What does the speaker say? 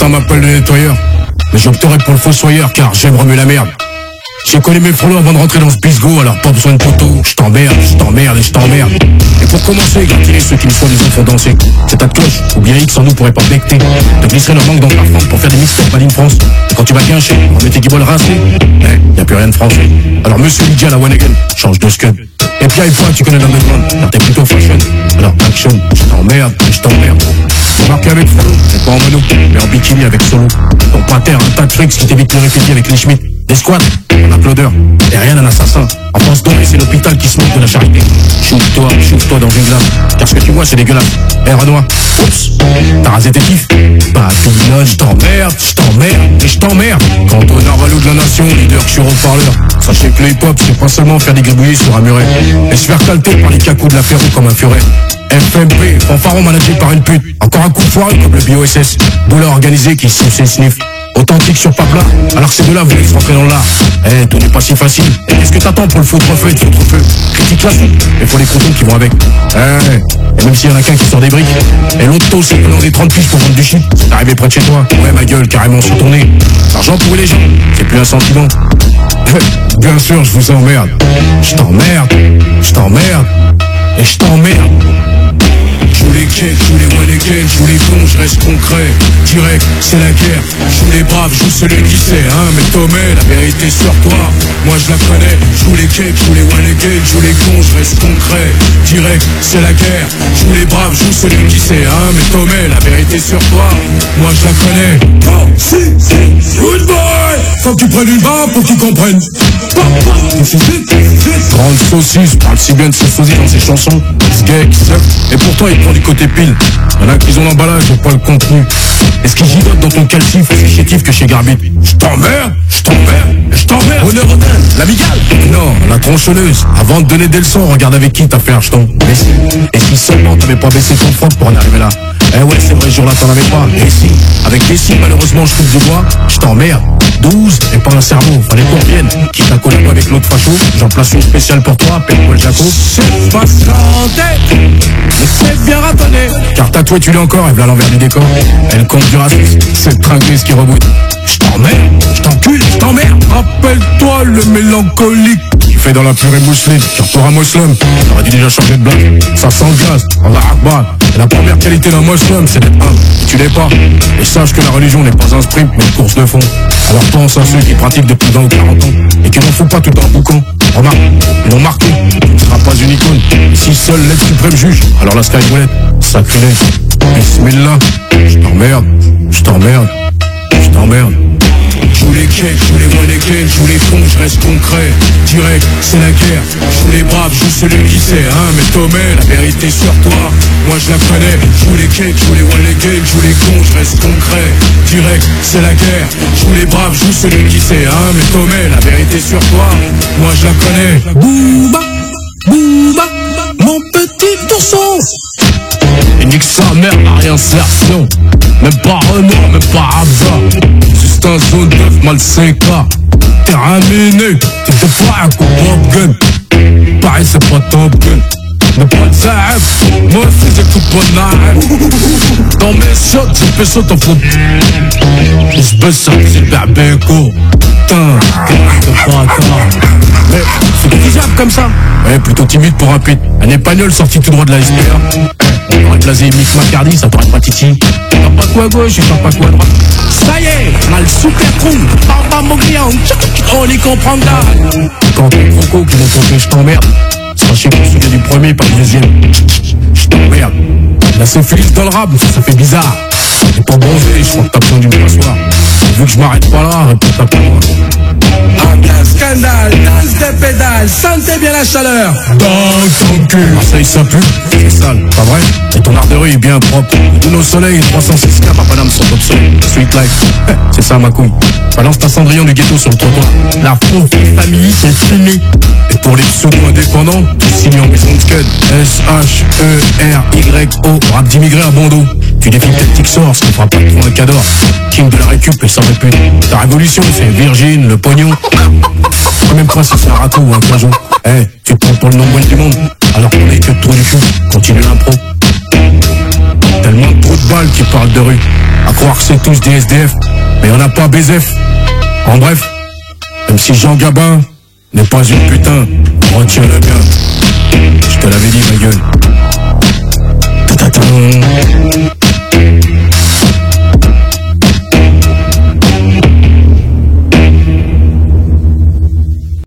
Certains m'appellent le nettoyeur, mais j'opterai pour le fossoyeur car j'aime remuer la merde. J'ai collé mes frelons avant de rentrer dans ce bisgo, alors pas besoin de poteau. Je t'emmerde et je t'emmerde. Et pour commencer, gratiner ceux qui me soi-disant font danser. C'est ta cloche, ou bien X en nous pourrait pas becter. Te glisserai leur manque dans ta France pour faire des mixtapes Made in France. Et quand tu vas guincher, on met tes guibolles rincés. Y'a plus rien de français. Alors monsieur Lydia, la one again, change de scud. Et puis avec toi, tu connais l'underground, alors t'es plutôt fashion. Alors action, je t'emmerde et je t'emmerde. J'ai marqué avec Frollo, c'est pas en mono, mais en bikini avec Solo. Ton pater, un tas de frics qui t'évite de répéter avec les Schmitt. Les squats, un applaudeur, et rien d'un assassin. En France dorée, c'est l'hôpital qui se moque de la charité. Chauffe-toi dans une glace, car ce que tu vois c'est dégueulasse. Renoir, oups, t'as rasé tes kiffs. Papillon, je t'emmerde et je t'emmerde. Quant au narvalo de la nation, leader sur haut-parleur. Sachez que le hip-hop c'est pas seulement faire des gribouillis sur un muret, et se faire calter par les cacous de la Ferro comme un furet. FMP, fanfaron managé par une pute. Encore un coup de foireux comme le BOSS. Douleur organisée qui siffle et sniff. Authentique sur Papla, alors que ces deux-là voulaient se rentrer dans l'art. Tout n'est pas si facile. Et qu'est-ce que t'attends pour le foutre-feu et le foutre-feu? Critique la soupe, mais faut les croutons qui vont avec. Et même s'il y en a qu'un qui sort des briques, et l'autre taux c'est que l'on des 30 fiches pour vendre du shit. C'est arrivé près de chez toi, ouais ma gueule, carrément sur ton nez. L'argent pour les gens, c'est plus un sentiment. Bien sûr, je vous emmerde. Je t'emmerde et je t'emmerde. J'joue les cakes, j'joue les one again, j'joue les cons, j'reste concret. Direct, c'est la guerre. J'joue les braves, j'joue celui qui sait, hein. Mais Tomé, la vérité sur toi, moi je la connais. J'joue les cakes, j'joue les one again, j'joue les cons, j'reste concret. Direct, c'est la guerre. J'joue les braves, j'joue celui qui sait, hein. Mais Tomé, la vérité sur toi, moi je la connais. Oh, si, good boy. Faut que tu prennes une barre pour que tu comprennes. Grande saucisse, parle si bien de ses sosies dans ses chansons. Gay, et pourtant il prend du côté pile. Y'en a qui ont l'emballage et pas le contenu. Est-ce qu'il gigote dans ton calcif plus chétif que chez Garbit? Je t'emmerde. Honneur au dingue, l'amigale. Non, la tronçonneuse. Avant de donner des leçons, regarde avec qui t'as fait un jeton. Mais si, et si seulement t'avais pas baissé ton front pour en arriver là. Ouais, c'est vrai, ce jour-là t'en avais pas. Et si, avec des si, malheureusement je coupe du bois. Je t'emmerde. 12 et pas un cerveau, fallait qu'on revienne. Quitte à coller avec l'autre facho, j'en place une spéciale pour toi, appelle-moi le Jaco. C'est pas chanté, mais c'est bien ratonné. Car tatoué tu l'es encore, et v'là l'envers du décor. Elle compte du racisme, c'est trinqueuse qui reboot. Je t'emmerde, je t'encule, je t'emmerde. Rappelle-toi le mélancolique qui fait dans la purée mousseline. Car pour un musulman, t'aurais dû déjà changer de blague. Ça sent le gaz, Allah Akbar. La première qualité d'un musulman, c'est d'être humble. Tu l'es pas, et sache que la religion n'est pas un sprint, mais une course de fond. Alors pense à ceux qui pratiquent depuis 20 ou 40 ans et qui n'en font pas tout un boucan. Remarque, ils l'ont marqué, tu ne seras pas une icône. Si seul l'être suprême juge, alors la skyroulette, sacrilège. Bismillah, je t'emmerde. J'joue les cakes, j'joue les one again, j'joue les cons, j'reste concret. Direct, c'est la guerre. J'joue les braves, j'joue celui qui sait, hein. Mais Tomé, la vérité sur toi, moi je la connais. J'joue les cakes, j'joue les one again, j'joue les cons, j'reste concret. Direct, c'est la guerre. J'joue les braves, j'joue celui qui sait, hein. Mais Tomé, la vérité sur toi, moi je la connais. Bouba, mon petit ourson. Et nique sa mère, n'a rien sertion. Même pas Renoir, même pas Abza. Juste un zone 9 mal 5K. T'es raminé, t'es pas un coup Top Gun. Pareil c'est pas Top Gun. Mais pas de zaïf, moi aussi j'écoute pas de naïf. Dans mes shots, j'ai fait ça t'en fous. J'baisse ça, c'est Berbeko. Putain, t'es pas d'accord. Mais c'est utilisable comme ça. Ouais, plutôt timide pour un pit. Un épagnol sorti tout droit de la SPA. On aurait blasé Mick McCarthy, ça pourrait pas titi. T'as pas quoi à gauche et t'as pas quoi à droite. Ça y est, mal super trou. Papa mon client, on y comprendra. Quand t'es croco qui m'ont compté, je t'emmerde. Sachez que je me souviens du premier, pas du deuxième. Je t'emmerde. La syphilis dans le rap, ça fait bizarre. T'es pas bronzé, je crois que t'as besoin d'une passoire. Vu que je m'arrête pas là, répète ta parole. Ambiance, scandale, danse de pédale, sentez bien la chaleur. Dans ton cul. Marseille ça pue, c'est sale, pas vrai? Et ton art de rue est bien propre. De nos soleils, 306 cas, à Paname sont obsolètes. Sweet life, c'est ça ma couille. Balance ta Cendrillon du ghetto sur le trottoir. La famille, c'est fini. Et pour les pseudo-indépendants, tu signes en maison de scud. SHERYO, rap d'immigré à Bondo. Tu défiles tes petits sorts, ce qui fera pas de toi un cador. King de la récup et sans répète. Ta révolution, c'est Virgin, le pognon. Faut même pas si c'est un râteau ou un cajon. Tu te prends pour le nombre du monde, alors qu'on est que de trou du cul. Continue l'impro. Tellement de trous de balles qui parlent de rue. À croire que c'est tous des SDF, mais on n'a pas BZF. En bref, même si Jean Gabin n'est pas une putain, retiens-le bien. Je te l'avais dit, ma gueule.